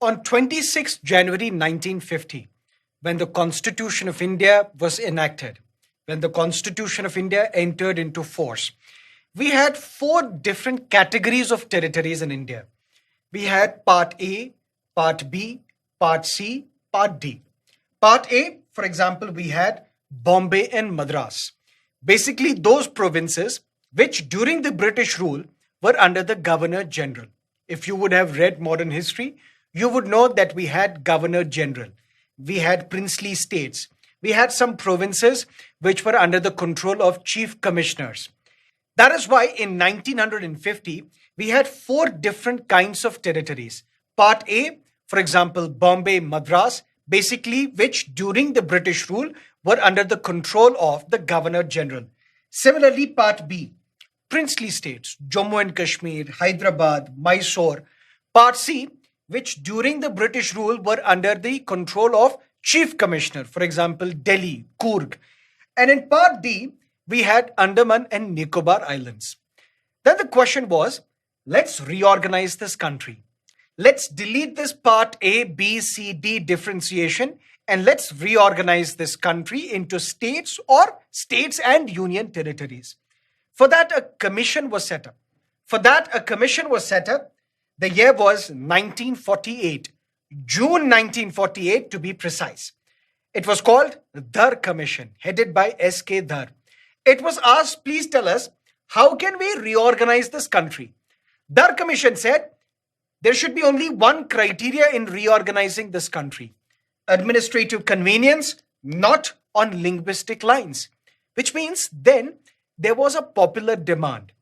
On 26th January 1950, when the Constitution of India was enacted, when the Constitution of India entered into force, we had four different categories of territories in India. We had Part A, Part B, Part C, Part D. Part A, for example, we had Bombay and Madras. Basically, those provinces which during the British rule were under the Governor General. If you would have read modern history, you would know that we had Governor General, we had princely states, we had some provinces which were under the control of chief commissioners. That is why in 1950, we had four different kinds of territories. Part A, for example, Bombay, Madras, basically which during the British rule were under the control of the Governor General. Similarly, Part B, princely states, Jammu and Kashmir, Hyderabad, Mysore. Part C, which during the British rule were under the control of chief commissioner, for example, Delhi, Coorg. And in Part D, we had Andaman and Nicobar Islands. Then the question was, let's reorganize this country. Let's delete this Part A, B, C, D differentiation and let's reorganize this country into states or states and union territories. For that, a commission was set up. The year was 1948, June 1948 to be precise. It was called Dhar Commission, headed by S.K. Dhar. It was asked, please tell us, how can we reorganize this country? Dhar Commission said, there should be only one criteria in reorganizing this country: administrative convenience, not on linguistic lines. Which means then there was a popular demand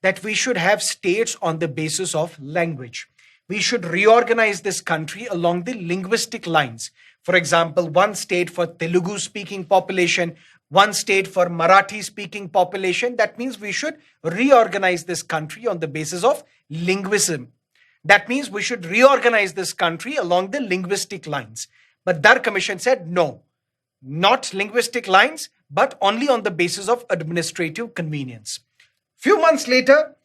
that we should have states on the basis of language. We should reorganize this country along the linguistic lines. For example, one state for Telugu speaking population, one state for Marathi speaking population. That means we should reorganize this country on the basis of linguism. That means we should reorganize this country along the linguistic lines. But Dhar Commission said no, not linguistic lines, but only on the basis of administrative convenience. Few months later,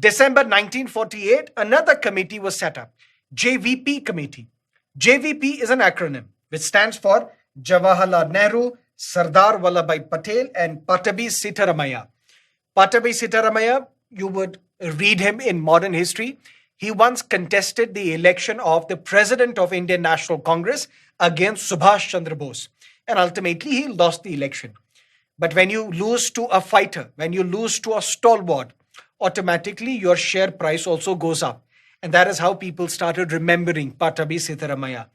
December 1948, another committee was set up, JVP Committee. JVP is an acronym which stands for Jawaharlal Nehru, Sardar Vallabhbhai Patel and Patabi Sitaramaya. Patabi Sitaramaya, you would read him in modern history. He once contested the election of the president of Indian National Congress against Subhash Chandra Bose. And ultimately, he lost the election. But when you lose to a fighter, when you lose to a stalwart, automatically your share price also goes up. And that is how people started remembering Patabi Sitaramaya.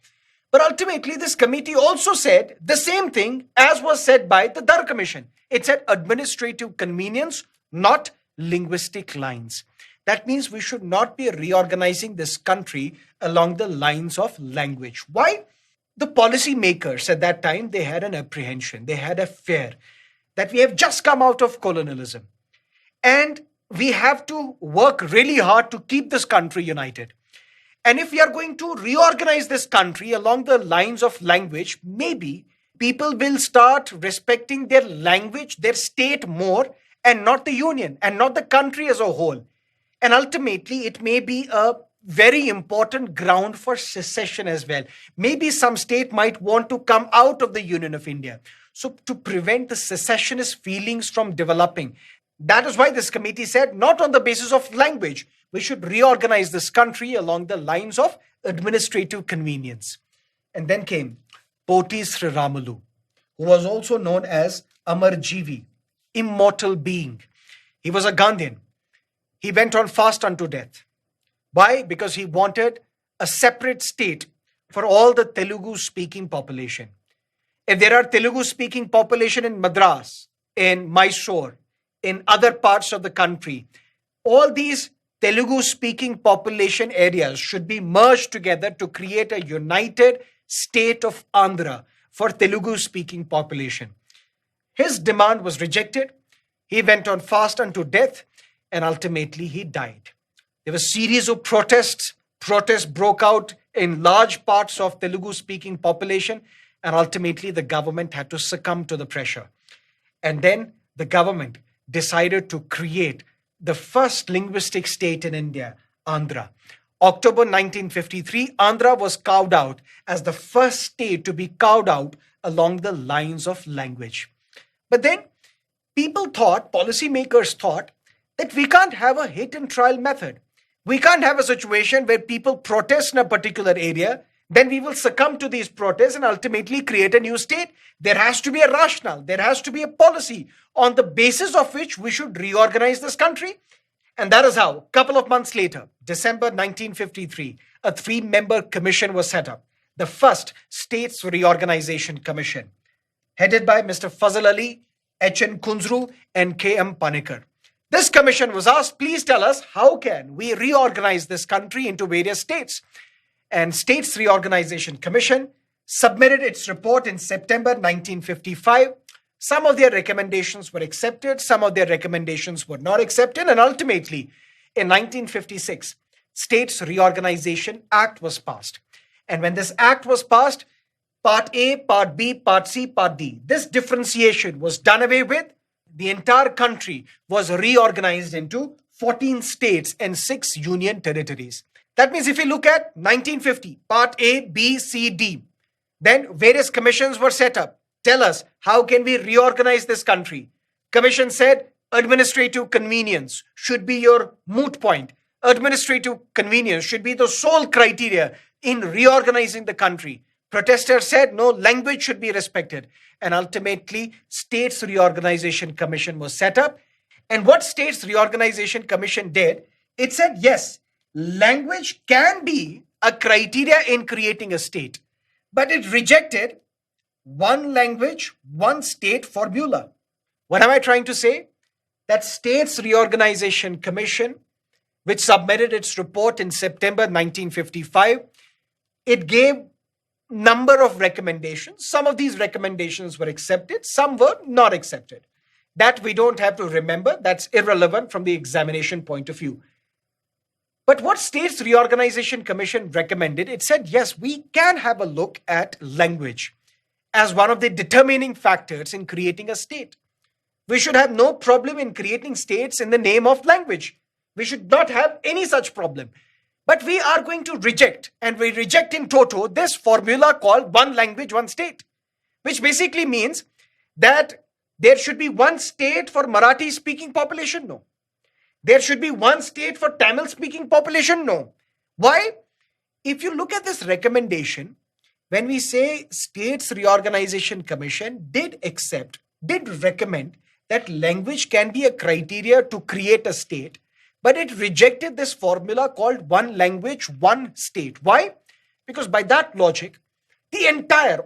But ultimately, this committee also said the same thing as was said by the Dhar Commission. It said administrative convenience, not linguistic lines. That means we should not be reorganizing this country along the lines of language. Why? The policy makers at that time, they had an apprehension, they had a fear that we have just come out of colonialism and we have to work really hard to keep this country united. And if we are going to reorganize this country along the lines of language, maybe people will start respecting their language, their state more, and not the union and not the country as a whole. And ultimately, it may be a very important ground for secession as well. Maybe some state might want to come out of the Union of India. So to prevent the secessionist feelings from developing, that is why this committee said, not on the basis of language, we should reorganize this country along the lines of administrative convenience. And then came Poti Sri Ramalu, who was also known as Amar Jeevi, immortal being. He was a Gandhian. He went on fast unto death. Why? Because he wanted a separate state for all the Telugu speaking population. If there are Telugu speaking population in Madras, in Mysore, in other parts of the country, all these Telugu speaking population areas should be merged together to create a united state of Andhra for Telugu speaking population. His demand was rejected. He went on fast unto death and ultimately he died. There was a series of protests. Protests broke out in large parts of Telugu speaking population and ultimately the government had to succumb to the pressure. And then the government decided to create the first linguistic state in India, Andhra. October 1953, Andhra was carved out as the first state to be carved out along the lines of language. But then policymakers thought, that we can't have a hit and trial method. We can't have a situation where people protest in a particular area, then we will succumb to these protests and ultimately create a new state. There has to be a rationale, there has to be a policy on the basis of which we should reorganize this country. And that is how, a couple of months later, December 1953, a three-member commission was set up, the first States Reorganization Commission, headed by Mr. Fazal Ali, H.N. Kunzru, and K.M. Panikar. This commission was asked, please tell us, how can we reorganize this country into various states? And States Reorganization Commission submitted its report in September 1955. Some of their recommendations were accepted, some of their recommendations were not accepted, and ultimately, in 1956, States Reorganization Act was passed. And when this act was passed, Part A, Part B, Part C, Part D, this differentiation was done away with. The entire country was reorganized into 14 states and 6 union territories. That means if you look at 1950, Part A, B, C, D, then various commissions were set up. Tell us, how can we reorganize this country? Commission said, administrative convenience should be your moot point. Administrative convenience should be the sole criteria in reorganizing the country. Protesters said, no, language should be respected. And ultimately, States Reorganization Commission was set up. And what States Reorganization Commission did, it said, yes, language can be a criteria in creating a state. But it rejected one language, one state formula. What am I trying to say? That States Reorganization Commission, which submitted its report in September 1955, it gave number of recommendations. Some of these recommendations were accepted, some were not accepted. That we don't have to remember, that's irrelevant from the examination point of view. But what States Reorganization Commission recommended, it said, yes, we can have a look at language as one of the determining factors in creating a state. We should have no problem in creating states in the name of language. We should not have any such problem. But we are going to reject, and we reject in toto, this formula called one language, one state, which basically means that there should be one state for Marathi speaking population. No. There should be one state for Tamil speaking population. No. Why? If you look at this recommendation, when we say States Reorganization Commission did recommend that language can be a criteria to create a state, but it rejected this formula called one language, one state. Why? Because by that logic,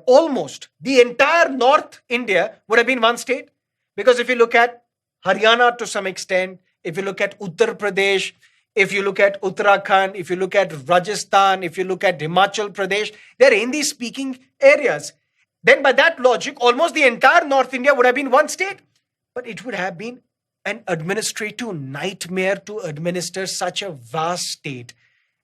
almost the entire North India would have been one state. Because if you look at Haryana to some extent, if you look at Uttar Pradesh, if you look at Uttarakhand, if you look at Rajasthan, if you look at Himachal Pradesh, they're Hindi speaking areas. Then by that logic, almost the entire North India would have been one state. But it would have been an administrative nightmare to administer such a vast state.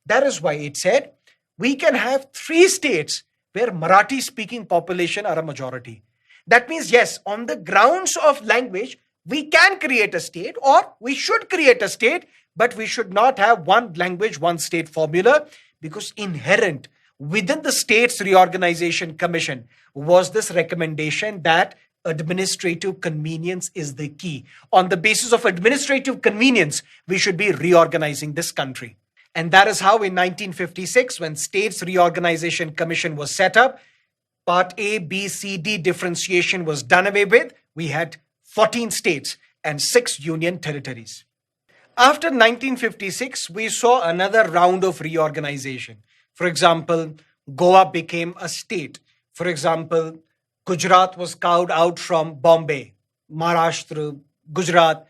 That is why it said, we can have 3 states where Marathi speaking population are a majority. That means, yes, on the grounds of language, we can create a state, or we should create a state, but we should not have one language, one state formula, because inherent within the States Reorganization Commission was this recommendation that administrative convenience is the key. On the basis of administrative convenience, we should be reorganizing this country. And that is how in 1956, when States Reorganization Commission was set up, Part A, B, C, D differentiation was done away with. We had 14 states and 6 union territories. After 1956, we saw another round of reorganization. For example, Goa became a state. For example, Gujarat was carved out from Bombay, Maharashtra, Gujarat.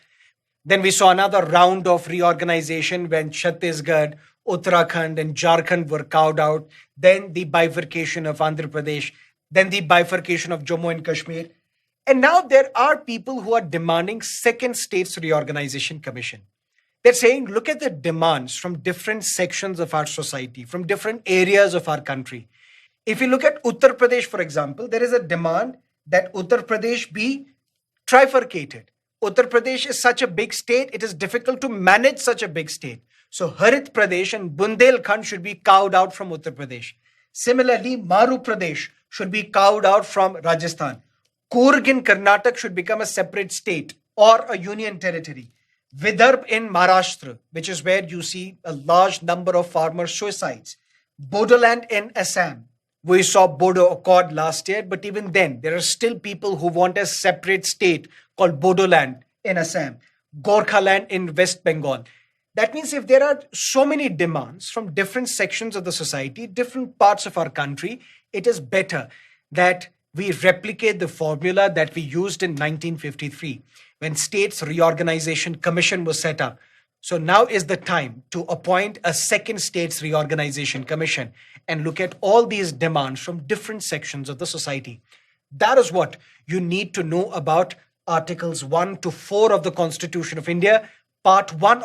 Then we saw another round of reorganization when Chhattisgarh, Uttarakhand, and Jharkhand were carved out. Then the bifurcation of Andhra Pradesh. Then the bifurcation of Jammu and Kashmir. And now there are people who are demanding second States Reorganization Commission. They're saying, look at the demands from different sections of our society, from different areas of our country. If you look at Uttar Pradesh, for example, there is a demand that Uttar Pradesh be trifurcated. Uttar Pradesh is such a big state, it is difficult to manage such a big state. So Harit Pradesh and Bundelkhand should be carved out from Uttar Pradesh. Similarly, Maru Pradesh should be carved out from Rajasthan. Coorg in Karnataka should become a separate state or a union territory. Vidarbh in Maharashtra, which is where you see a large number of farmer suicides. Bodoland in Assam. We saw Bodo Accord last year, but even then, there are still people who want a separate state called Bodoland in Assam, Gorkhaland in West Bengal. That means if there are so many demands from different sections of the society, different parts of our country, it is better that we replicate the formula that we used in 1953 when States Reorganization Commission was set up. So now is the time to appoint a second States Reorganization Commission and look at all these demands from different sections of the society. That is what you need to know about Articles 1 to 4 of the Constitution of India, Part 1